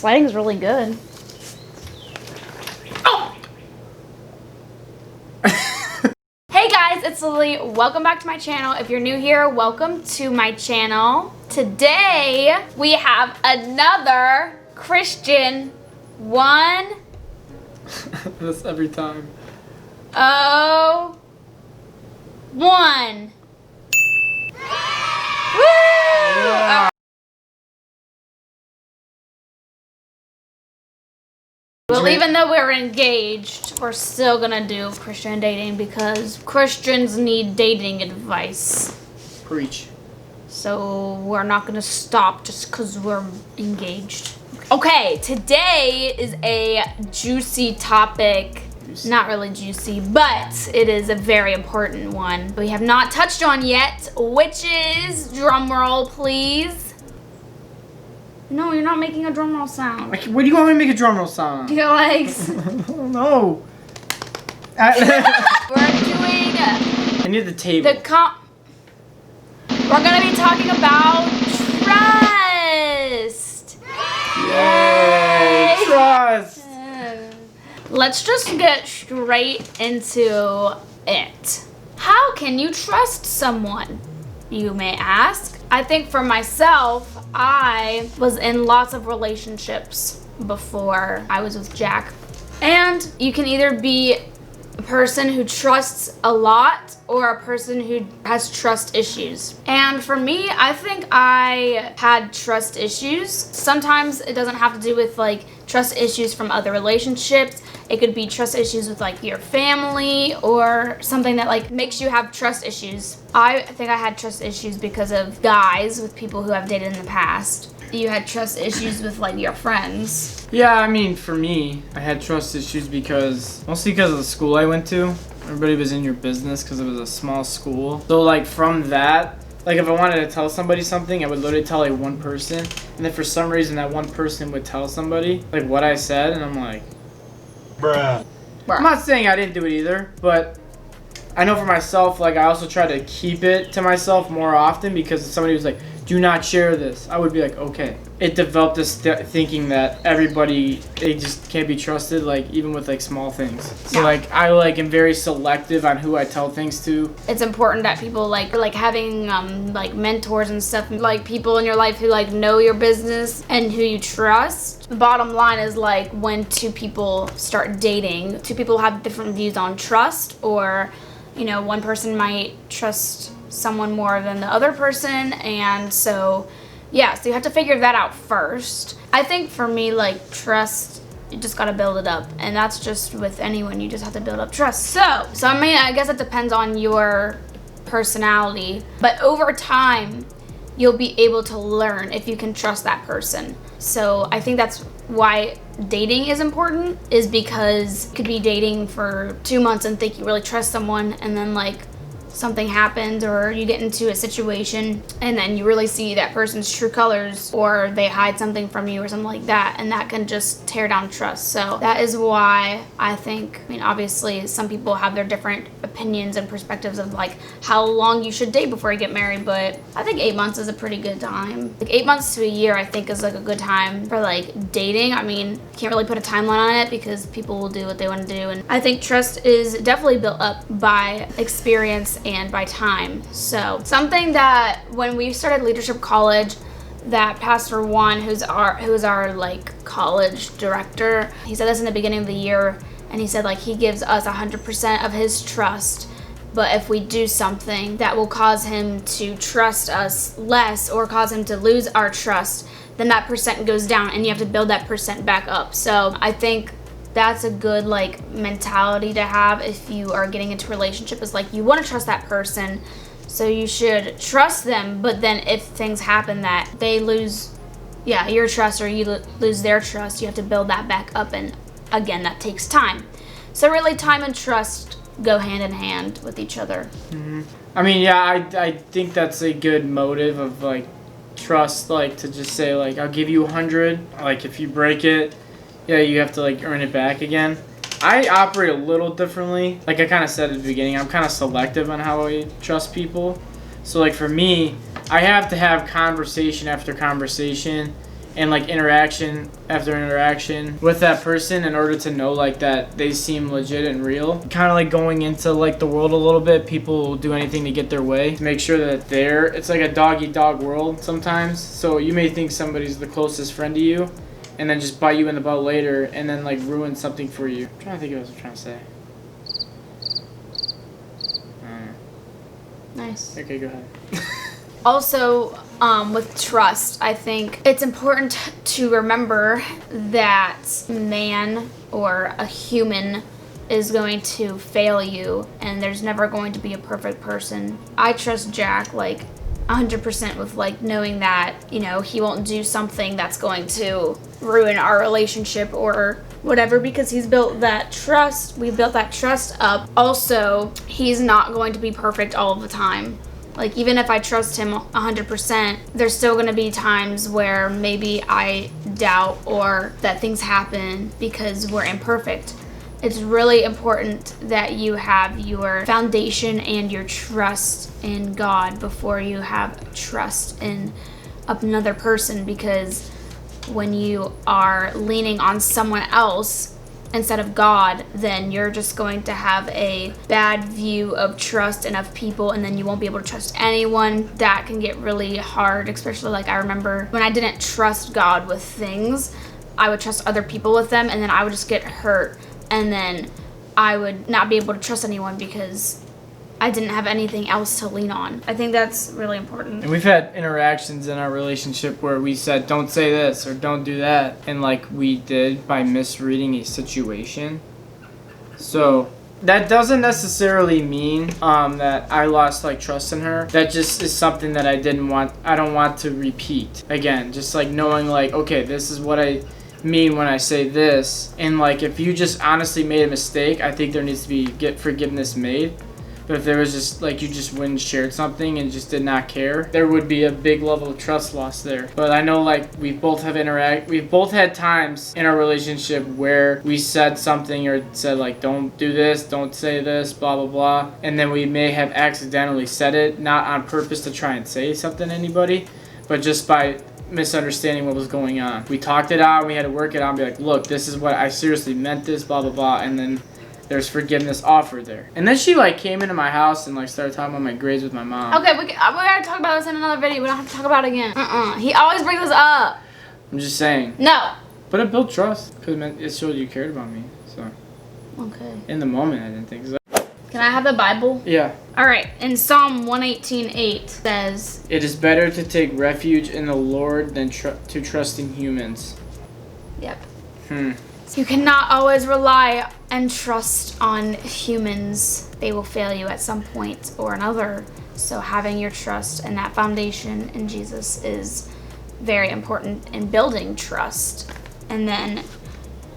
lighting's really good. Oh! Hey guys, it's Lily. Welcome back to my channel. If you're new here, welcome to my channel. Today, we have another Christian one. That's every time. Oh, one. Woo! Yeah. Well, even though we're engaged, we're still gonna do Christian dating because Christians need dating advice. Preach. So we're not gonna stop just because we're engaged. Okay, today is a juicy topic. Not really juicy, but it is a very important one we have not touched on yet, which is, drum roll please. No, you're not making a drum roll sound. What do you want me to make a drum roll sound? Your legs. No. We're doing I need the table. We're gonna be talking about trust. Yay! Trust. Let's just get straight into it. How can you trust someone, you may ask? I think for myself, I was in lots of relationships before I was with Jack. And you can either be a person who trusts a lot or a person who has trust issues. And for me, I think I had trust issues. Sometimes it doesn't have to do with like trust issues from other relationships. It could be trust issues with like your family or something that like makes you have trust issues. I think I had trust issues because of guys with people who I've dated in the past. You had trust issues with like your friends. Yeah, I mean, for me, I had trust issues mostly because of the school I went to. Everybody was in your business because it was a small school. So like from that, like if I wanted to tell somebody something, I would literally tell like one person. And then for some reason that one person would tell somebody like what I said. And I'm like, bruh. I'm not saying I didn't do it either, but I know for myself, like I also try to keep it to myself more often because somebody was like, do not share this. I would be like, okay. It developed this thinking that everybody, they just can't be trusted, like even with like small things. So like I like am very selective on who I tell things to. It's important that people like having like mentors and stuff, like people in your life who like know your business and who you trust. The bottom line is like when two people start dating, two people have different views on trust, or you know, one person might trust someone more than the other person, and so yeah, so you have to figure that out first. I think for me, like trust, you just gotta build it up, and that's just with anyone, you just have to build up trust. So I mean, I guess it depends on your personality, but over time you'll be able to learn if you can trust that person. So I think that's why dating is important, is because you could be dating for 2 months and think you really trust someone, and then like something happens or you get into a situation and then you really see that person's true colors, or they hide something from you or something like that, and that can just tear down trust. So that is why I think, I mean, obviously some people have their different opinions and perspectives of like how long you should date before you get married, but I think 8 months is a pretty good time. Like 8 months to a year I think is like a good time for like dating. I mean, can't really put a timeline on it because people will do what they want to do, and I think trust is definitely built up by experience and by time. So something that when we started leadership college, that Pastor Juan, who's our like college director, he said this in the beginning of the year, and he said like he gives us 100% of his trust, but if we do something that will cause him to trust us less or cause him to lose our trust, then that percent goes down and you have to build that percent back up. So I think that's a good like mentality to have if you are getting into a relationship, is like you want to trust that person, so you should trust them, but then if things happen that they lose your trust or you lose their trust, you have to build that back up, and again that takes time. So really time and trust go hand in hand with each other. Mm-hmm. I mean, yeah, I think that's a good motive of like trust, like to just say like I'll give you 100, like if you break it, yeah, you have to like earn it back again. I operate a little differently. Like I kind of said at the beginning, I'm kind of selective on how I trust people. So like for me, I have to have conversation after conversation and like interaction after interaction with that person in order to know like that they seem legit and real. Kind of like going into like the world a little bit. People will do anything to get their way to make sure that it's like a dog eat dog world sometimes. So you may think somebody's the closest friend to you and then just bite you in the butt later and then like ruin something for you. I'm trying to think of what I'm trying to say. Nice. Okay, go ahead. Also, with trust, I think it's important to remember that man or a human is going to fail you, and there's never going to be a perfect person. I trust Jack like 100% with like knowing that, you know, he won't do something that's going to ruin our relationship or whatever, because he's built that trust. We built that trust up. Also, he's not going to be perfect all of the time. Like, even if I trust him 100%, there's still going to be times where maybe I doubt or that things happen because we're imperfect. It's really important that you have your foundation and your trust in God before you have trust in another person, because when you are leaning on someone else instead of God, then you're just going to have a bad view of trust and of people, and then you won't be able to trust anyone. That can get really hard, especially like I remember when I didn't trust God with things, I would trust other people with them, and then I would just get hurt, and then I would not be able to trust anyone because I didn't have anything else to lean on. I think that's really important. And we've had interactions in our relationship where we said, don't say this or don't do that. And like we did by misreading a situation. So that doesn't necessarily mean that I lost like trust in her. That just is something that I don't want to repeat again. Just like knowing like, okay, this is what I mean when I say this. And like if you just honestly made a mistake, I think there needs to be forgiveness made. But if there was just like you just went and shared something and just did not care, there would be a big level of trust lost there. But I know like we've both had times in our relationship where we said something or said like, don't do this, don't say this, blah blah blah, and then we may have accidentally said it, not on purpose to try and say something to anybody, but just by misunderstanding what was going on. We talked it out, we had to work it out and be like, look, this is what I seriously meant, this, blah blah blah, and then there's forgiveness offered there. And then she like came into my house and like started talking about my grades with my mom. Okay, we gotta talk about this in another video. We don't have to talk about it again. He always brings this up. I'm just saying. No. But it built trust because it showed you cared about me. So. Okay. In the moment, I didn't think so. Can I have the Bible? Yeah. All right. In Psalm 118:8 says, "It is better to take refuge in the Lord than to trust in humans." Yep. So you cannot always rely and trust on humans. They will fail you at some point or another. So having your trust and that foundation in Jesus is very important in building trust. And then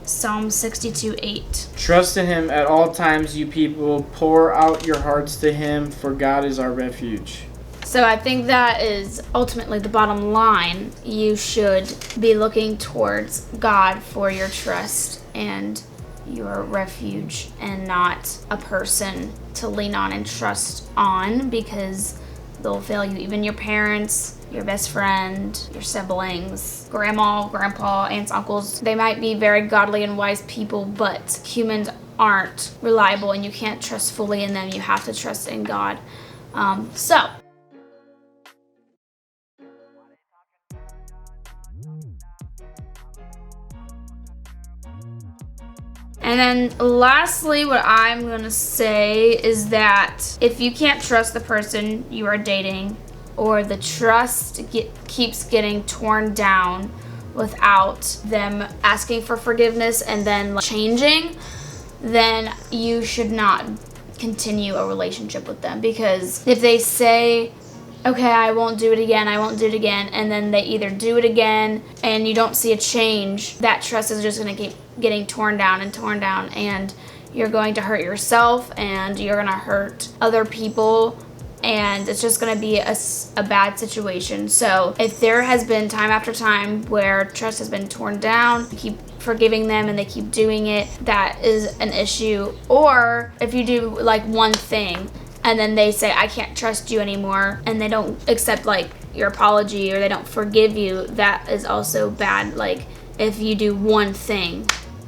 Psalm 62:8. "Trust in him at all times, you people. Pour out your hearts to him, for God is our refuge." So I think that is ultimately the bottom line. You should be looking towards God for your trust and your refuge, and not a person to lean on and trust on, because they'll fail you. Even your parents, your best friend, your siblings, grandma, grandpa, aunts, uncles, they might be very godly and wise people, but humans aren't reliable and you can't trust fully in them. You have to trust in God. And then lastly, what I'm going to say is that if you can't trust the person you are dating, or the trust keeps getting torn down without them asking for forgiveness and then changing, then you should not continue a relationship with them. Because if they say, okay, I won't do it again, and then they either do it again and you don't see a change, that trust is just going to keep getting torn down, and you're going to hurt yourself and you're going to hurt other people, and it's just going to be a bad situation. So if there has been time after time where trust has been torn down, you keep forgiving them and they keep doing it, that is an issue. Or if you do like one thing and then they say, I can't trust you anymore, and they don't accept like your apology, or they don't forgive you, that is also bad. Like if you do one thing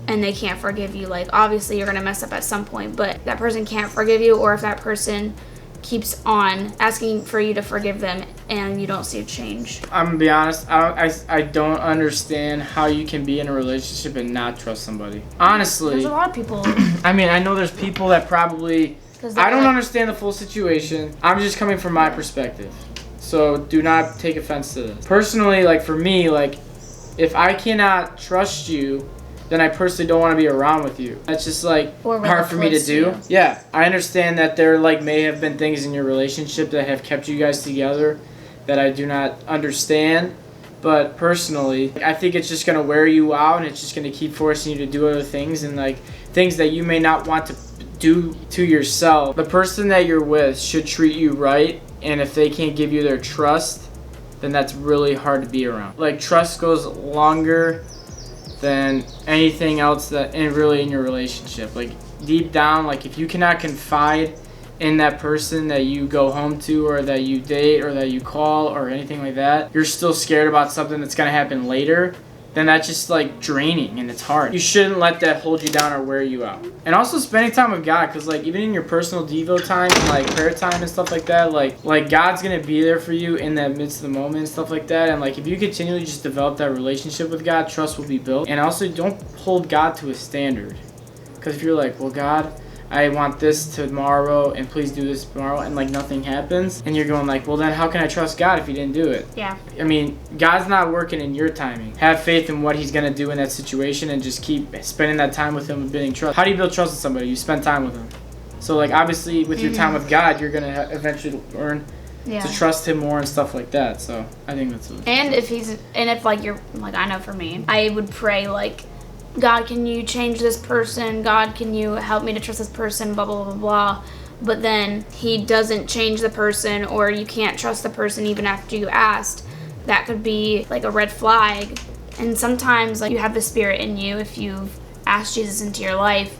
and they can't forgive you, like obviously you're gonna mess up at some point, but that person can't forgive you, or if that person keeps on asking for you to forgive them and you don't see a change. I'm gonna be honest, I don't understand how you can be in a relationship and not trust somebody. Honestly. There's a lot of people. I mean, I know there's people that probably, I don't understand the full situation. I'm just coming from my perspective. So do not take offense to this. Personally, like for me, like if I cannot trust you, then I personally don't want to be around with you. That's just like hard for me to do. Yeah, I understand that there like may have been things in your relationship that have kept you guys together that I do not understand. But personally, I think it's just gonna wear you out, and it's just gonna keep forcing you to do other things, and like things that you may not want to do to yourself. The person that you're with should treat you right, and if they can't give you their trust, then that's really hard to be around. Like trust goes longer than anything else that in your relationship. Like deep down, like if you cannot confide in that person that you go home to, or that you date, or that you call, or anything like that, you're still scared about something that's gonna happen later, then that's just like draining, and it's hard. You shouldn't let that hold you down or wear you out. And also spending time with God, because like even in your personal Devo time and like prayer time and stuff like that, like God's gonna be there for you in that midst of the moment and stuff like that. And like if you continually just develop that relationship with God, trust will be built. And also don't hold God to a standard, because if you're like, well God, I want this tomorrow, and please do this tomorrow, and like nothing happens, and you're going like, well then how can I trust God if he didn't do it? Yeah. I mean, God's not working in your timing. Have faith in what he's gonna do in that situation, and just keep spending that time with him and building trust. How do you build trust with somebody? You spend time with him. So like obviously with your time with God, you're gonna eventually learn to trust him more and stuff like that. So I think that's what. And if like you're like, I know for me, I would pray like, God, can you change this person? God, can you help me to trust this person? Blah, blah, blah, blah. But then he doesn't change the person, or you can't trust the person even after you asked. That could be like a red flag. And sometimes like you have the Spirit in you. If you've asked Jesus into your life,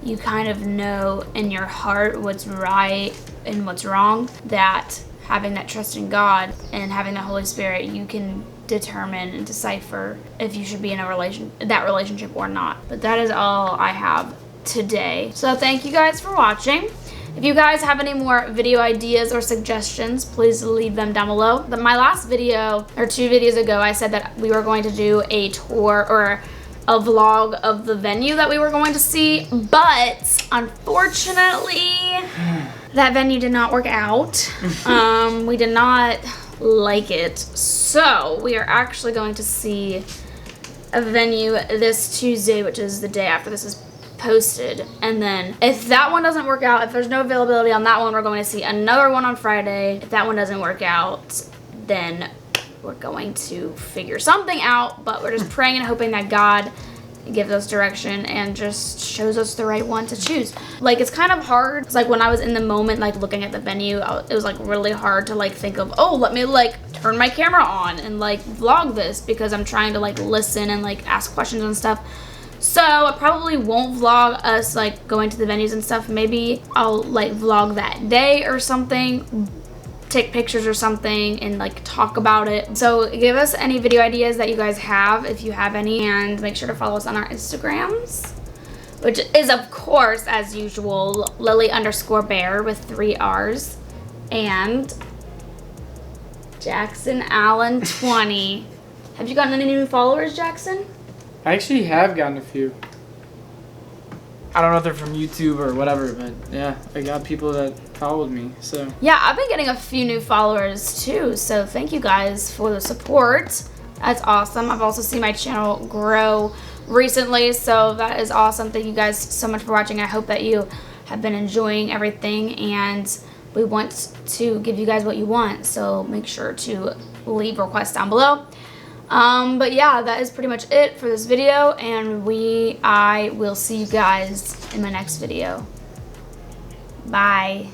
you kind of know in your heart what's right and what's wrong. That having that trust in God and having the Holy Spirit, you can determine and decipher if you should be in that relationship or not. But that is all I have today. So thank you guys for watching. If you guys have any more video ideas or suggestions, please leave them down below. My last video, or 2 videos ago, I said that we were going to do a tour or a vlog of the venue that we were going to see, but unfortunately that venue did not work out. We did not like it, so we are actually going to see a venue this Tuesday, which is the day after this is posted. And then if that one doesn't work out, if there's no availability on that one, we're going to see another one on Friday. If that one doesn't work out, then we're going to figure something out, but we're just praying and hoping that God gives us direction and just shows us the right one to choose. Like it's kind of hard. It's like when I was in the moment, like looking at the venue, it was like really hard to like think of, oh, let me like turn my camera on and like vlog this, because I'm trying to like listen and like ask questions and stuff. So I probably won't vlog us like going to the venues and stuff. Maybe I'll like vlog that day or something, take pictures or something, and like talk about it. So give us any video ideas that you guys have, if you have any, and make sure to follow us on our Instagrams, which is of course as usual Lily_bear with 3 R's and Jackson Allen 20. Have you gotten any new followers, Jackson? I actually have gotten a few. I don't know if they're from YouTube or whatever, but yeah, I got people that followed me, so. Yeah, I've been getting a few new followers too, so thank you guys for the support. That's awesome. I've also seen my channel grow recently, so that is awesome. Thank you guys so much for watching. I hope that you have been enjoying everything, and we want to give you guys what you want, so make sure to leave requests down below. But yeah, that is pretty much it for this video, and I will see you guys in my next video. Bye.